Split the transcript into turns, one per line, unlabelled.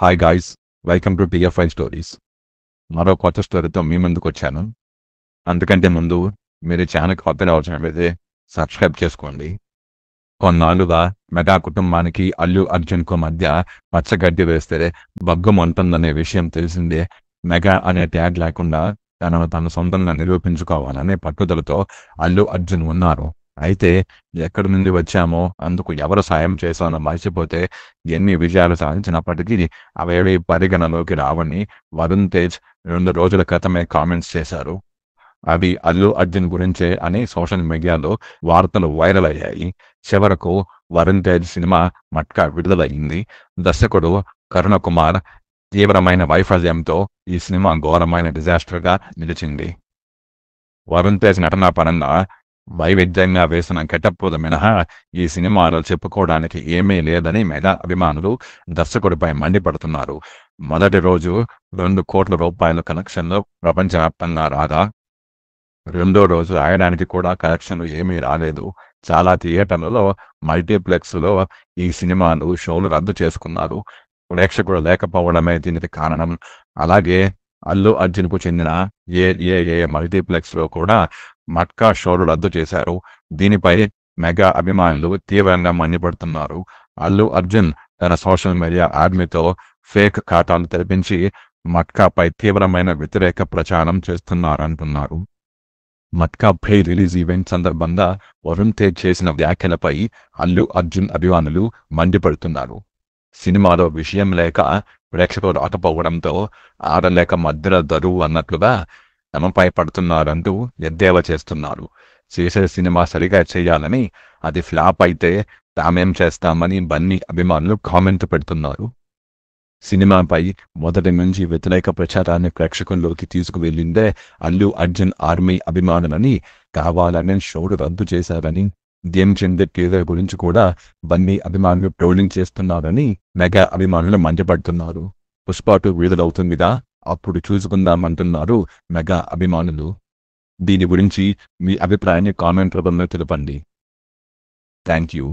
Hi guys, welcome to TFI stories. మరో కొత్త స్టోరీతో మీ ముందుకు వచ్చాను. అందుకంటే ముందు మీరు ఛానల్ కొత్తగా వచ్చినట్లయితే సబ్స్క్రైబ్ చేసుకోండి. కొన్నాళ్ళుగా మెగా కుటుంబానికి అల్లు అర్జున్కు మధ్య పచ్చగడ్డి వేస్తే బగ్గం ఉంటుందనే విషయం తెలిసిందే. మెగా అనే ట్యాగ్ లేకుండా తనను తన సొంతంగా నిరూపించుకోవాలనే పట్టుదలతో అల్లు అర్జున్ ఉన్నారు. అయితే ఎక్కడి నుండి వచ్చామో, అందుకు ఎవరు సాయం చేశానో మర్చిపోతే ఎన్ని విజయాలు సాధించినప్పటికీ అవేవి పరిగణలోకి రావని వరుణ్ తేజ్ 2 రోజుల క్రితమే కామెంట్స్ చేశారు. అవి అల్లు అర్జున్ గురించే అని సోషల్ మీడియాలో వార్తలు వైరల్ అయ్యాయి. చివరకు వరుణ్ తేజ్ సినిమా మట్కా విడుదలయ్యింది. దర్శకుడు కరుణ కుమార్ తీవ్రమైన వైఫల్యంతో ఈ సినిమా ఘోరమైన డిజాస్టర్గా నిలిచింది. వరుణ్ తేజ్ నటనా పరంగా వైవిధ్యంగా వేసిన గెటప్పులు మినహా ఈ సినిమాలో చెప్పుకోవడానికి ఏమీ లేదని మెగా అభిమానులు దర్శకుడిపై మండిపడుతున్నారు. మొదటి రోజు 2 కోట్ల రూపాయల కలెక్షన్లు ప్రపంచవ్యాప్తంగా రాగా, రెండో రోజు రాయడానికి కూడా కలెక్షన్లు ఏమీ రాలేదు. చాలా థియేటర్లలో, మల్టీప్లెక్స్లో ఈ సినిమాను షోలు రద్దు చేసుకున్నారు. ప్రేక్షకులు లేకపోవడమే దీనికి కారణం. అలాగే అల్లు అర్జున్కు చెందిన ఏ మల్టీప్లెక్స్లో కూడా మట్కా షోలు రద్దు చేశారు. దీనిపై మెగా అభిమానులు తీవ్రంగా మండిపడుతున్నారు. అల్లు అర్జున్ తన సోషల్ మీడియా ఆర్మీతో ఫేక్ ఖాతాలు తెరిపించి మట్కాపై తీవ్రమైన వ్యతిరేక ప్రచారం చేస్తున్నారంటున్నారు. మట్కా ప్రీ రిలీజ్ ఈవెంట్ సందర్భంగా వరుణ్ తేజ్ చేసిన వ్యాఖ్యలపై అల్లు అర్జున్ అభిమానులు మండిపడుతున్నారు. సినిమాలో విషయం లేక ప్రేక్షకులు రాకపోవడంతో ఆడలేక మధ్యలో దరువు అన్నట్లుగా తమపై పడుతున్నారంటూ ఎద్దేవా చేస్తున్నారు. చేసే సినిమా సరిగా చేయాలని, అది ఫ్లాప్ అయితే తామేం చేస్తామని బన్నీ అభిమానులు కామెంట్ పెడుతున్నారు. సినిమాపై మొదటి నుంచి వ్యతిరేక ప్రచారాన్ని ప్రేక్షకుల్లోకి తీసుకువెళ్లిందే అల్లు అర్జున్ ఆర్మీ అభిమానులని, కావాలనే షోలు రద్దు చేశారని, గేమ్ చేంజర్ టీజర్ గురించి కూడా బన్నీ అభిమానులు ట్రోలింగ్ చేస్తున్నారని మెగా అభిమానులు మండిపడుతున్నారు. పుష్ప 2 విడుదలవుతుందిగా, అప్పుడు చూసుకుందామంటున్నారు మెగా అభిమానులు. దీని గురించి మీ అభిప్రాయాన్ని కామెంట్ రూపంలో తెలపండి. Thank you.